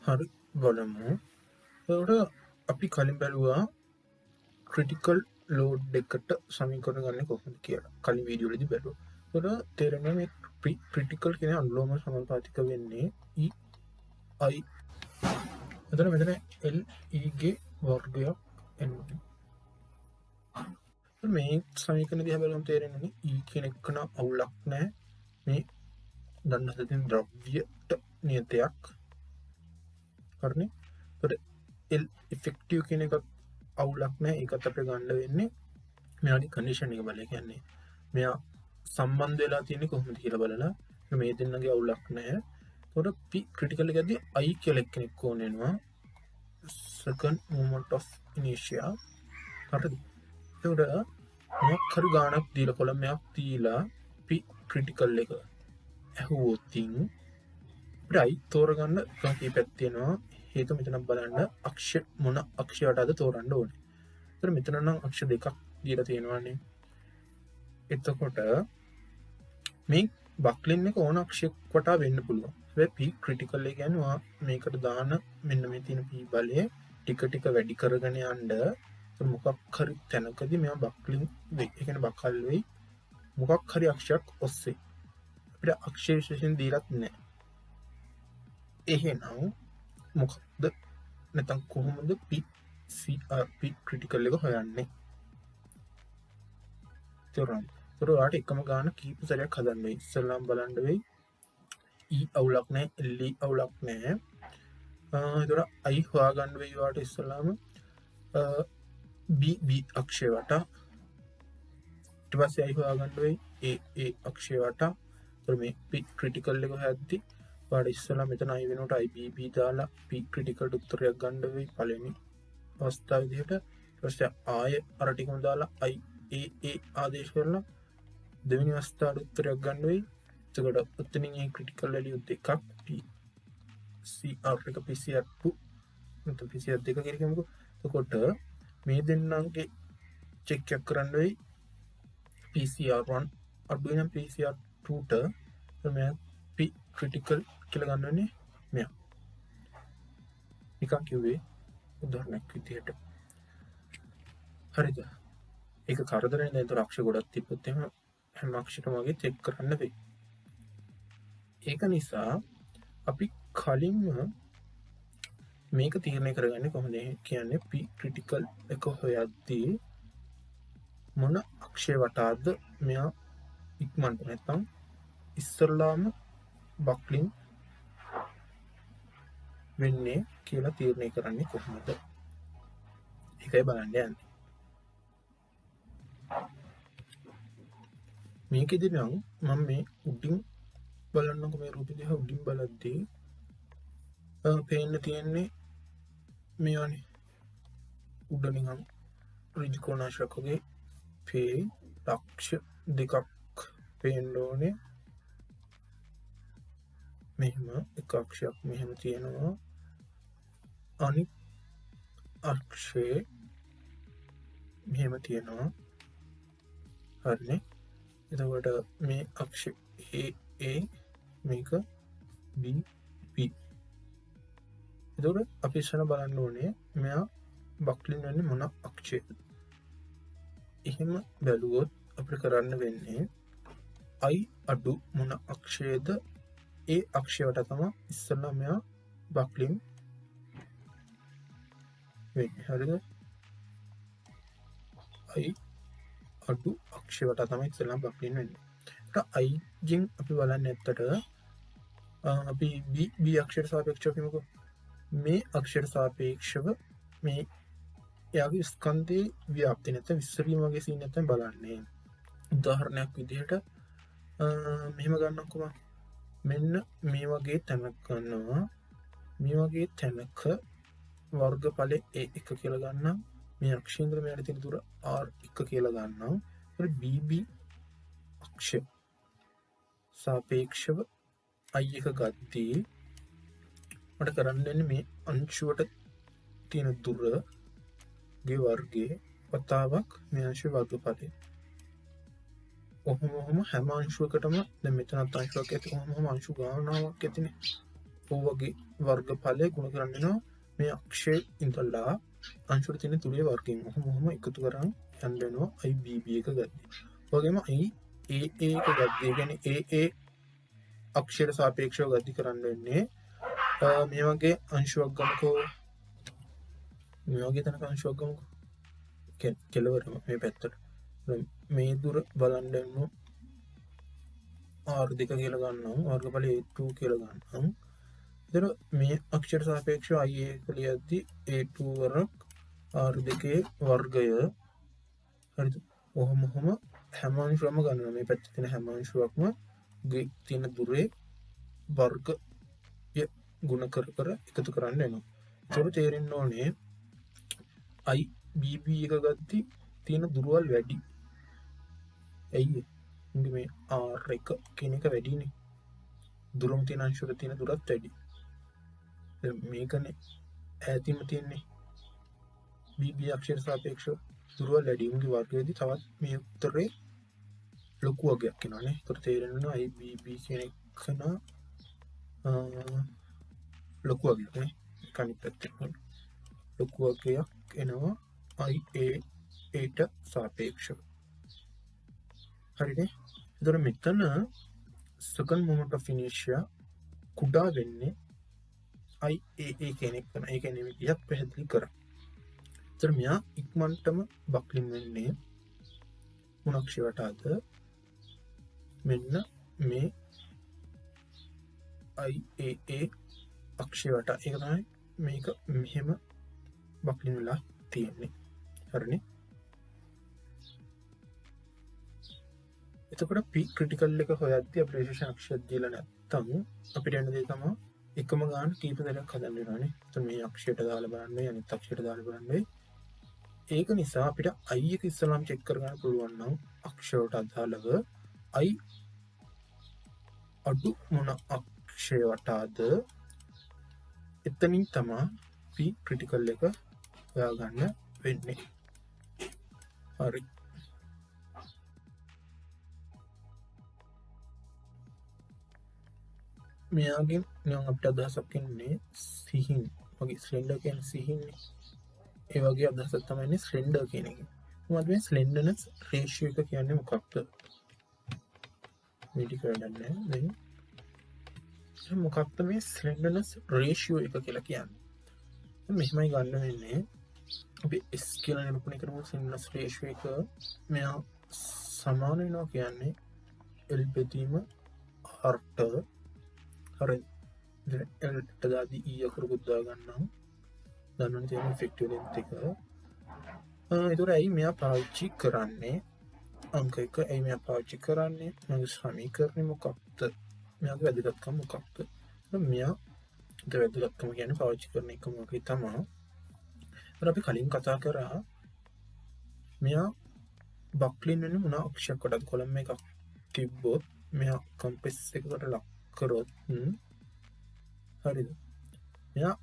හරි බලමු. එතකොට අපි කලින් බැලුවා ක්‍රිටිකල් ලෝඩ් එකට සමීකරණ ගන්න කොහොමද කියලා. කලින් වීඩියෝ වලදී බැලුවා. එතකොට තේරෙනවා මේ ක්‍රිටිකල් කියන අනුලෝම සමානුපාතික වෙන්නේ E I. එතකොට මෙතන L E ගේ වර්ගයක් එන්නේ. මේ සමීකරණ දිහා බලමු තේරෙන්නේ E කියන එක නම් අවුලක් නැහැ. මේ දන්න හදින් ද්‍රව්‍යයට නියතයක්. හරිනේ. එතකොට L effective කියන එක අවුලක් නැහැ. ඒකත් අපිට ගන්න වෙන්නේ මෙයාගේ කන්ඩිෂන් එක බලලා. කියන්නේ මෙයා සම්බන්ධ වෙලා තියෙන්නේ කොහොමද කියලා බලලා මේ දෙන්නගේ අවුලක් නැහැ. එතකොට P ක්‍රිටිකල් එකදී I කියලා එක්කෙනෙක් ඕන වෙනවා. second moment of inertia. හරිද? එතකොට මොකක් හරි ගාණක් දීලා කොලමයක් දීලා P ක්‍රිටිකල් එක ඇහුවොත් අපිට I තෝරගන්න කීපයක් තියෙනවා. හේතු මෙතන බලන්න අක්ෂ මොන අක්ෂයටද තෝරන්න ඕනේ. ඒතර මෙතන නම් අක්ෂ දෙකක් දීලා තියෙනවානේ. එතකොට මේ බක්ලින් එක ඕන අක්ෂයක් වටා වෙන්න පුළුවන්. හැබැයි P ක්‍රිටිකල් එක කියන්නේ මේකට දාන මෙන්න මේ තියෙන P බලය ටික ටික වැඩි කරගෙන යන්න මොකක් හරි තැනකදී මෙයා බක්ලින් වෙයි. ඒ කියන්නේ බකල් වෙයි. මොකක් හරි අක්ෂයක් ඔස්සේ. අපිට අක්ෂය විශේෂයෙන් දීලත් නැහැ. එහෙනම් මොකක්ද නැත්නම් කොහොමද P ක්‍රිටිකල් එක හොයන්නේ? ඒතර ඔයාලට එකම ගාන කීප සැරයක් හදන්න වෙයි. ඉස්සෙල්ලාම බලන්න වෙයි E අවුලක් නැහැ, L අවුලක් නැහැ. ඒතර I හොයාගන්න වෙයි ඔයාලට ඉස්සෙල්ලාම B අක්ෂය වටා. ඊට පස්සේ I හොයාගන්න වෙයි A අක්ෂය වටා. ඒතර මේ P ක්‍රිටිකල් එක හොයද්දි ඔයාලට ඉස්සෙල්ලා මෙතන I වෙනකොට IBB දාලා P ක්‍රිටිකල් උත්තරයක් ගන්න වෙයි පළවෙනි අවස්ථාව විදිහට. ඊට පස්සේ ආය අර ටිකම දාලා IA ආදේශ කරලා දෙවෙනි අවස්ථාවට උත්තරයක් ගන්න වෙයි. එතකොට උත්තරින් මේ ක්‍රිටිකල් වැලියු දෙකක් PCR එක PCR2 නැත්නම් PCR දෙක කියලා කියමුකෝ. එතකොට මේ දෙන්නන්ගේ චෙක් එකක් කරන්න වෙයි. PCR1 අඩු වෙනම් PCR2ට මේ P ක්‍රිටිකල් කියලා ගන්න වෙන්නේ මෙයා. නිකන් කිව්වේ උදාහරණයක් විදිහට. හරිද? ඒක කරදරේ නේද? අක්ෂර ගොඩක් තිබ්බොත් එහෙම හැම අක්ෂරම වගේ චෙක් කරන්න වෙයි. ඒක නිසා අපි කලින්ම මේක තීරණය කරගන්නේ කොහොමද කියන්නේ P ක්‍රිටිකල් එක හොයද්දී මොන අක්ෂය වටාද මෙයා ඉක්මනට නැත්නම් ඉස්සරලාම බක්ලින් වෙන්නේ කියලා තීරණය කරන්නේ කොහොමද? ඒකයි බලන්න යන්නේ. මේකෙදි නම් මම මේ උඩින් බලන්නකො මේ රූපෙ දිහා උඩින් බලද්දී පේන්න තියෙන්නේ මේවනේ උඩ නිකන් ඍජු කෝණාශ්‍රයක් වගේ පේ අක්ෂ දෙකක් පේන්න ඕනේ. මෙහෙම එක අක්ෂයක් මෙහෙම තියෙනවා. අනිත් අක්ෂේ මෙහෙම තියෙනවා. හරිනේ. එතකොට මේ අක්ෂ A මේක B. එතකොට අපි ඉස්සර බලන්න ඕනේ මෙයා බක්ලින් වෙන්නේ මොන අක්ෂයේද? එහෙම බැලුවොත් අපිට කරන්න වෙන්නේ I අඩු මොන අක්ෂයේද? A අක්ෂයට තමයි ඉස්සෙල්ලා මෙයා බක්ලින් වෙන්නේ. හරිද? I අඩු අක්ෂයට තමයි ඉස්සෙල්ලා බක්ලින් වෙන්නේ. I ගෙන් අපි බලන්නේ ඇත්තට අපි B අක්ෂයට සාපේක්ෂව කියමුකෝ. මේ අක්ෂයට සාපේක්ෂව මේ එයාගේ ස්කන්ධයේ ව්‍යාප්තිය නැත්නම් විස්තරීම වගේ සීන් නැත්නම් බලන්නේ. උදාහරණයක් විදිහට මෙහෙම ගන්නකො මෙන්න මේ වගේ තැනක් ගන්නවා. මේ වගේ තැනක වර්ගඵලය A1 කියලා ගන්නම්. මේ අක්ෂේන්ද්‍ර මෙයාට තියෙන දුර R1 කියලා ගන්නම්. ඊට BB අක්ෂය සාපේක්ෂව I1 ගත්තී මට කරන්න වෙන්නේ මේ අංශුවට තියෙන දුරගේ වර්ගයේ වතාවක් මේ අංශුවේ වර්ගඵලය. ඔහොම හැම අංශුවකටම දැන් මෙතනත් අංශුවක් ඇති ඔහොම අංශු ගානාවක් ඇතිනේ. වගේ වර්ගඵලය ගුණ කරන්න වෙනවා මේ අක්ෂය ඉඳලා අංශවල තියෙන තුනේ වර්ගයෙන් මොහොම එකතු කරන් යන්න වෙනවා i bb එක ගත්තී. වගේම i a එක ගත්තී. කියන්නේ a අක්ෂයට සාපේක්ෂව ගති කරන්න වෙන්නේ මේ වගේ අංශුවක් ගමුකෝ. මේ වගේ තැනක අංශුවක් ගමුකෝ. කෙලවරම මේ පැත්තට මේ දුර බලන්න යන්න r2 කියලා ගන්නම්. වර්ගඵලය a2 කියලා ගන්නම්. එතන මේ අක්ෂර සාපේක්ෂව i එක ලියද්දි a2 වරක් r2 වර්ගය. හරිද? ඔහොම හැම අංශුවක්ම ගන්නවා. මේ පැත්තේ තියෙන හැම අංශුවක්ම තියෙන දුරේ වර්ගය ගුණ කර එකතු කරන්න වෙනවා. ඒක තේරෙන්න ඕනේ i bb එක ගත්තී තියෙන දුරවල් වැඩි. ඇයි මේ r1 කියන එක වැඩිනේ. දුරම තියෙන අංශවල තියෙන දුරත් වැඩි. මේකනේ ඈතින්ම තියෙන්නේ bb අක්ෂර සාපේක්ෂව දුරවල් වැඩි. උන්ගේ වර්ගයේදී තවත් මේ උත්තරේ ලොකු වගයක් එනවානේ. ඒකට තේරෙනවා i bb කියන එක ලොකු වගයක් නේ. කනිත් පැත්තෙන් ලොකු වගයක් එනවා i a ට සාපේක්ෂව. හරිනේ? එතකොට මෙතන second moment of inertia කුඩා වෙන්නේ i a කියන එක කරන. ඒ කියන්නේ මේ විදිහක් පැහැදිලි කරා. එතකොට මෙයා ඉක්මනටම බක්ලින් වෙන්නේ මොන අක්ෂයටද? මෙන්න මේ i a අක්ෂයට. ඒක තමයි මේක මෙහෙම බක්ලින් වෙලා තියෙන්නේ. හරිනේ? එතකොට p ක්‍රිටිකල් එක හොයද්දී අපි ප්‍රෙසිෂන් අක්ෂයක් දීලා නැත්තම් අපිට එන දේ තමයි එකම ගාන කීප දෙයක් හදන්න වෙනවානේ. එතකොට මේ අක්ෂයට දාලා බලන්න, අනිත් අක්ෂයට දාලා බලන්න. ඒක නිසා අපිට i එක ඉස්සලාම චෙක් කරගන්න පුළුවන් නම් අක්ෂයට අදාළව i අඩු මොන අක්ෂයටද එතනින් තමයි p ක්‍රිටිකල් එක හොයාගන්න වෙන්නේ. හරි. මෙයාගෙන් නම් අපිට අදහසක් එන්නේ සිහින් වගේ ස්ලෙන්ඩර් කියන සිහින්නේ. ඒ වගේ අදහසක් තමයි එන්නේ ස්ලෙන්ඩර් කියන එක. මොකද මේ ස්ලෙන්ඩර්නස් රේෂියෝ එක කියන්නේ මොකක්ද? මේ ටික වැඩන්නේ දැන් මොකක්ද මේ ස්ලෙන්ඩර්නස් රේෂියෝ එක කියලා කියන්නේ? මෙහෙමයි ගන්න වෙන්නේ. අපි s කියලා නිරූපණය කරමු. ස්ලෙන්ඩර්නස් රේෂියෝ එක මෙයා සමාන වෙනවා කියන්නේ l බෙදීම r ට. හරි. දැන් l ට දාදී e අකුරකුත් දා ගන්නම්. දන්නවනේ තියෙන ඉෆෙක්ටිව් ලෙන්ත් එක. ඒතර ඇයි මෙයා පාවිච්චි කරන්නේ අංක 1? ඇයි මෙයා පාවිච්චි කරන්නේ? මගේ සමීකරණය මොකක්ද? මෙයාගේ වැදගත්කම මොකක්ද? මෙයා වැදගත්කම කියන්නේ පාවිච්චි කරන එකම වගේ තමයි. අපි කලින් කතා කරා මෙයා බක්ලින් වෙන්නේ මොන අක්ෂයකටද? කොලම් එකක් තිබ්බොත් මෙයා කම්පස් එකකට ලක් කරොත් හරිද? මෙයා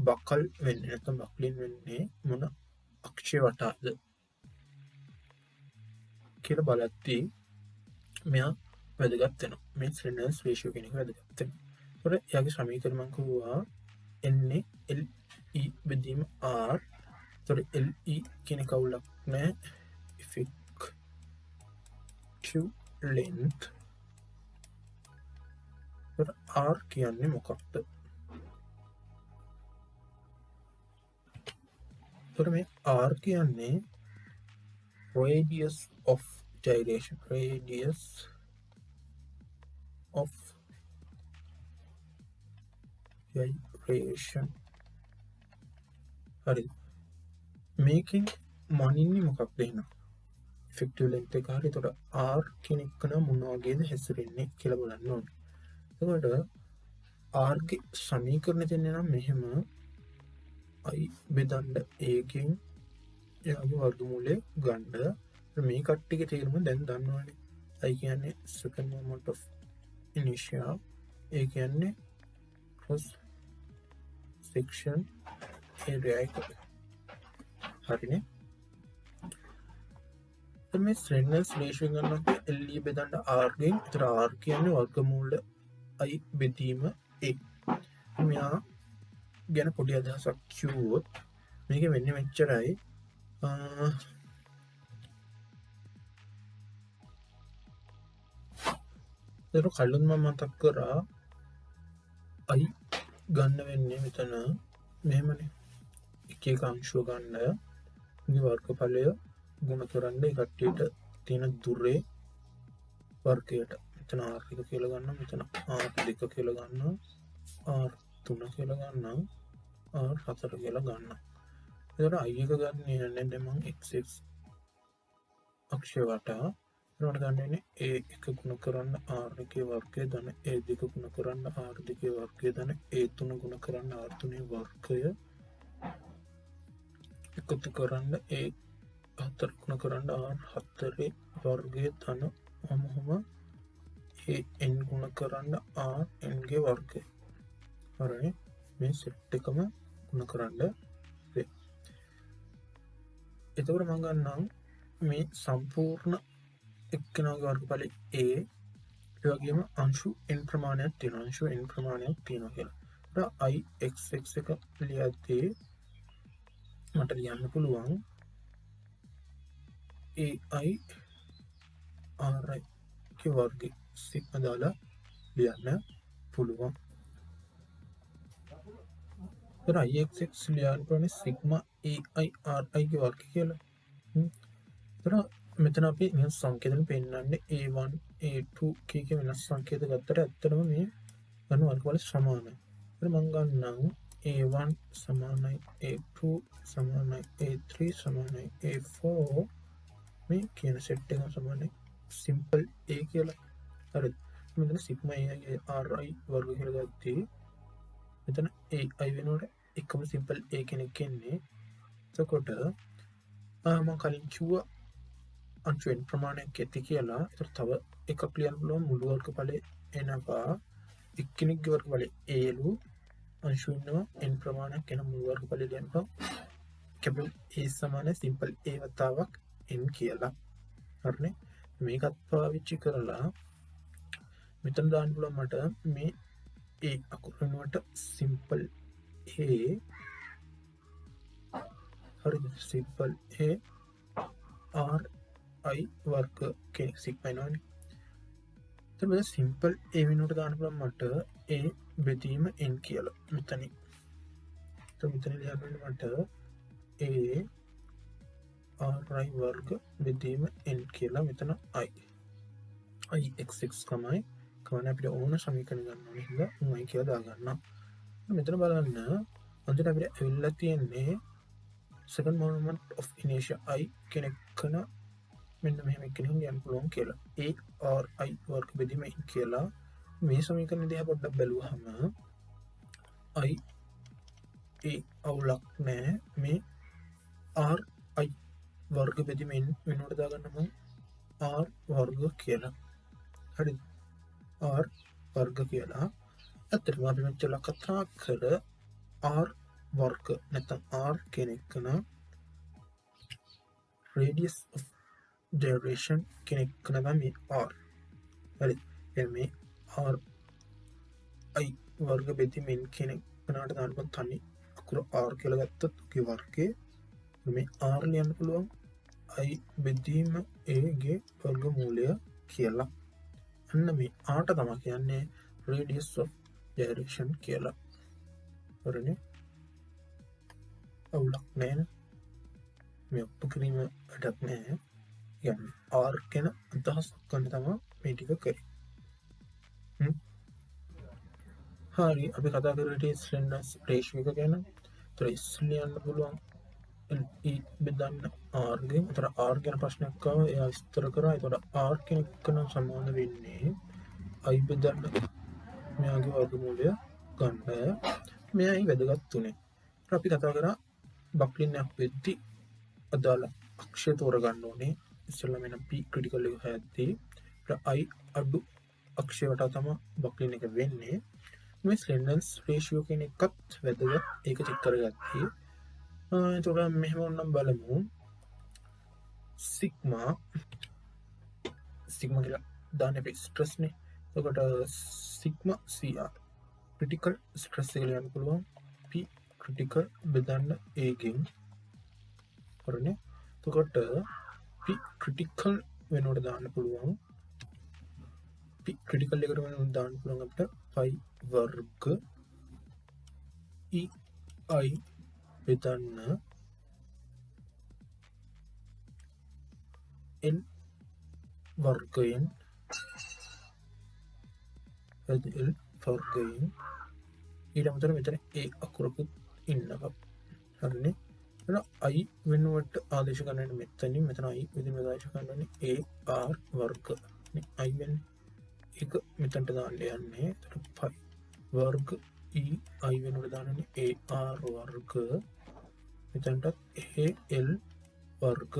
බකල් වෙන්නේ නැත්නම් බක්ලින් වෙන්නේ මොන අක්ෂය වටාද කියලා බලද්දී මෙයා වැදගත් වෙනවා. මේ ස්ලෙන්ඩර්නස් රේෂියෝ කියන එක වැදගත් වෙනවා. ඒකට එයාගේ සමීකරණ මම කිව්වා එන්නේ le බෙදීම r. ඒතකොට le කියන කවුලක් නැහැ. effective length. ඒතකොට r කියන්නේ මොකක්ද? ඒතකොට මේ r කියන්නේ radius of gyration. Radius of gyration. හරි. මේකෙන් මනින්නේ මොකක්ද එහෙනම්? effective length එක. හරි. ඒතකොට r කියන එක නම් මොන වගේද හැසිරෙන්නේ කියලා බලන්න ඕනේ. එතකොට r ගේ සමීකරණය දෙන්නේ නම් මෙහෙම i බෙදන්න ඒකෙන් එයාගේ වර්ගමූලය ගන්න. මේ කට්ටියගේ තේරුම දැන් දන්නවනේ. i කියන්නේ second moment of inertia. ඒ කියන්නේ cross section area එක. හරිනේ? මේ ස්ලෙන්ඩර්නස් රේෂියෝ ගන්නකොට le බෙදන්න r ගෙන්. ඒතර r කියන්නේ වර්ගමූල i බෙදීම A. මෙයා ගැන පොඩි අදහසක් කිව්වොත් මේක වෙන්නේ මෙච්චරයි. ඒක කලින් මම මතක් කරා I ගන්න වෙන්නේ මෙතන මෙහෙමනේ. එක එක අංශුව ගන්න මේ වර්ගඵලය ගුණ කරන්න ඒ කට්ටියට තියෙන දුරේ වර්ගයට. මෙතන R1 කියලා ගන්නවා, මෙතන R2 කියලා ගන්නවා, R3 කියලා ගන්නවා, R4 කියලා ගන්නවා. එතකොට I එක ගන්න යන්නේ දැන් මම x අක්ෂය වටා ඒකට ගන්න වෙන්නේ A1 ගුණ කරන්න R2 වර්ගය ධන A2 ගුණ කරන්න R2 වර්ගය ධන A3 ගුණ කරන්න R3 වර්ගය එකතු කරන්න A4 ගුණ කරන්න R4 වර්ගය ධන ඔහොම an ගුණ කරන්න Rn ගේ වර්ගය. හරිනේ. මේ සෙට් එකම ගුණ කරන්න වේ. එතකොට මම ගන්නම් මේ සම්පූර්ණ එක්කෙනාගේ වර්ගඵලය A ඒ වගේම අංශු n ප්‍රමාණයක් තියෙනවා. අංශු n ප්‍රමාණයක් තියෙනවා කියලා. ඒත් I x එක ලියද්දී මට ලියන්න පුළුවන් AI RI ගේ වර්ගය සිග්මා දාලා ලියන්න පුළුවන්. तर IXX ලියන්න පුළුවන් සිග්මා AI RI ගේ වර්ගය කියලා. तर මෙතන අපි වෙනස් සංකේතන පෙන්නන්නේ A1 A2 කීක වෙනස් සංකේත ගත්තට ඇත්තටම මේ ගන්න වර්ගවල සමානයි. ඒත් මම ගන්නම් A1 සමානයි A2 සමානයි A3 සමානයි A4 මේ කියන සෙට් එක සමානයි සිම්පල් A කියලා. හරිද? මෙතන සිග්මා AI RI වර්ග කියලා ගත්තී මෙතන AI වෙනකොට එකම සිම්පල් A කෙනෙක් එන්නේ. එතකොට මම කලින් කිව්වා අංශු n ප්‍රමාණයක් ඇති කියලා. ඒතර තව එකක් ලියන්න පුළුවන් මුළු වර්ගඵලය එනවා. එක්කෙනෙක්ගේ වර්ගඵලය Aලු අංශු ඉන්නවා n ප්‍රමාණයක් එන මුළු වර්ගඵලය ලියන්න පුළුවන්. කැපිටල් A සමාන සිම්පල් A වතාවක් n කියලා. හරිනේ. මේකත් පාවිච්චි කරලා මෙතන දාන්න පුළුවන් මට මේ A අකුර වෙනුවට සිම්පල් A හරිද? සිම්පල් A RI වර්ග කෙනෙක් සිග්මා එනවනේ. එතකොට මෙතන සිම්පල් A වෙනුවට දාන්න පුළුවන් මට A බෙදීම n කියලා. මෙතනින්. එතකොට මෙතන ලියන්න මට A RI වර්ග බෙදීම n කියලා මෙතන I IXX තමයි කවන්න අපිට ඕන සමීකරණ ගන්න ඕනේ හින්දා මම කියලා දාගන්නවා. මෙතන බලන්න අන්තිමට අපිට ඇවිල්ලා තියෙන්නේ second moment of inertia I කෙනෙක් කරන මෙන්න මෙහෙම කෙනෙක් යන්න පුළුවන් කියලා. A RI වර්ග බෙදීම n කියලා මේ සමීකරණ දිහා පොඩ්ඩක් බැලුවහම I අවුලක් නැහැ. මේ RI වර්ග බෙදීම n වෙනුවට දාගන්න මම R වර්ග කියලා. හරිද? R වර්ග කියලා. ඇත්තටම අපි මෙච්චර කතා කර R වර්ග නැත්නම් R කෙනෙක් කරන radius of gyration කෙනෙක් කරන මේ R. හරිද? මේ R I වර්ග බෙදීම n කෙනෙක් කරනාට දාන්න තනි අකුර R කියලා ගත්තොත් ඔකේ වර්ගයේ මේ R ලියන්න පුළුවන් I බෙදීම A ගේ වර්ගමූලය කියලා. අන්න මේ ආට තමයි කියන්නේ radius of gyration කියලා. හරිනේ? අවුලක් නැහැ. මේ ඔප්පු කිරීම වැඩක් නැහැ. කියන්නේ R කියන අදහස් ගන්න තමයි මේ ටික කරේ. හරි අපි කතා කරේ slenderness ratio එක ගැන. ඒතර S ලියන්න පුළුවන් E බෙදන්න R ගෙන්. ඒතර R ගැන ප්‍රශ්නයක් ආවා එයා විස්තර කරා. ඒතර R කෙනෙක් කරන සමාන වෙන්නේ I බෙදන්න මෙයාගේ වර්ගමූලය ගන්න. මෙයයි වැදගත් උනේ. අපි කතා කරා බක්ලින්නක් වෙද්දි අදාළ අක්ෂය තෝරගන්න ඕනේ. ඉස්සෙල්ලා මෙන්න P ක්‍රිටිකල් එක හැද්දී I අඩු අක්ෂය වටා තමයි බක්ලින් එක වෙන්නේ. මේ ස්ලෙන්ඩර්ස් රේෂියෝ කියන එකත් වැදගත්. ඒක චෙක් කරගත්තී. එතකොට මෙහෙම වුණනම් බලමු. සිග්මා කියලා දාන්නේ අපි ස්ට්‍රෙස් නේ. එතකොට සිග්මා CR ක්‍රිටිකල් ස්ට්‍රෙස් එක ලියන්න පුළුවන් p ක්‍රිටිකල් බෙදන්න a ගෙන් හරිනේ එතකොට p ක්‍රිටිකල් වෙනුවට දාන්න පුළුවන් p ක්‍රිටිකල් එකට වෙනුවට දාන්න පුළුවන් අපිට pi වර්ග e i බෙදන්න l වර්ගයෙන් l වර්ගයෙන් ඊට අමතරව මෙතන a අකුරකුත් ඉන්නවා හරිනේ එතන i වෙනුවට ආදේශ කරන්න මෙතනින් මෙතන i වෙනුවට ආදේශ කරන්නේ a r වර්ග නේ i වෙන්නේ ඒක මෙතනට දාන්න යන්නේ එතකොට pi වර්ග e i වෙනුවට දාන්නේ a r වර්ග මෙතනට a l වර්ග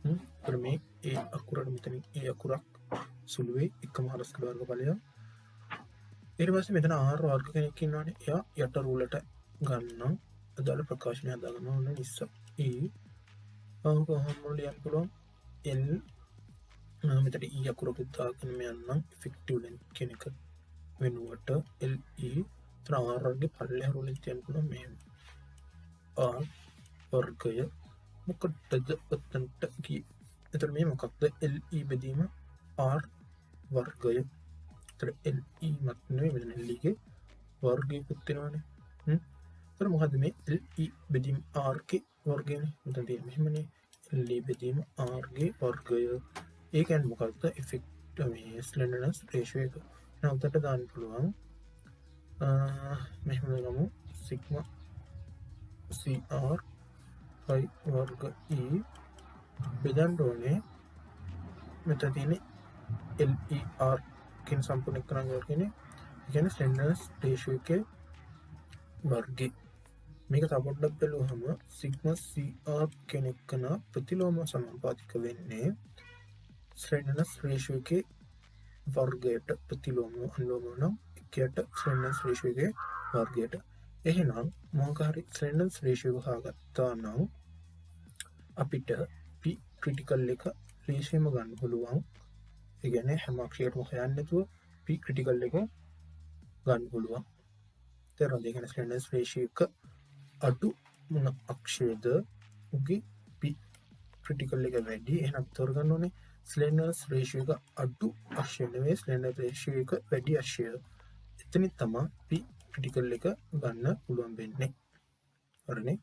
එතකොට මේ a අකුරට මෙතනින් a අකුරක් සුළුවේ එකම හරස්කඩ වර්ගඵලය ඊට පස්සේ මෙතන r වර්ග කෙනෙක් ඉන්නවනේ එයා යට රූලට ගන්නම් අදාළ ප්‍රකාශනය හදා ගන්න ඕන නිසා කොහොමද ලියන්න පුළුවන් l මෙතන e අකුරකුත් දාගෙන යන්නම් effective length කියන එක වෙනුවට le තන r වර්ගයේ පල්ලෙහා රූලෙන් තියන්න පුළුවන් මේ r වර්ගය මොකටද ඔතනට ගියේ එතන මේ මොකක්ද le බෙදීම r වර්ගය එතන le මත් නෙවෙයි මෙතන le ගේ වර්ගයකුත් වෙනවානේ එතන මොකද්ද මේ le බෙදීම r ගේ වර්ගයනේ මෙතන තියෙන්නේ මෙහෙමනේ le බෙදීම r ගේ වර්ගය ඒ කියන්නේ මොකද්ද effect මේ slenderness ratio එක එහෙනම් උඩට දාන්න පුළුවන් මෙහෙම ගමු sigma cr pi වර්ග e බෙදන්න ඕනේ මෙතන තියෙන්නේ ler කියන සම්පූර්ණ එක්කනගේ වර්ගයනේ ඒ කියන්නේ slenderness ratio එකේ වර්ගය මේක තව පොඩ්ඩක් බලුවහම sigma cr කියන එක්කන ප්‍රතිලෝම සමානුපාතික වෙන්නේ slenderness ratio එකේ වර්ගයට ප්‍රතිලෝම අනුලෝම නම් එකයට slenderness ratio එකේ වර්ගයට එහෙනම් මොකක් හරි slenderness ratio එක හොයාගත්තා නම් අපිට p critical එක ලේසියෙන්ම ගන්න පුළුවන් ඒ කියන්නේ හැම අක්ෂරයකටම හොයන්න නැතුව p critical එක ගන්න පුළුවන් තේරුණාද ඒ කියන්නේ slenderness ratio එක අඩු මොන අක්ෂරයද උගේ p critical එක වැඩි එහෙනම් තෝරගන්න ඕනේ slenderness ratio එක අඩු අක්ෂය නෙවෙයි slenderness ratio එක වැඩි අක්ෂය එතනින් තමයි p critical එක ගන්න පුළුවන් වෙන්නේ හරිනේ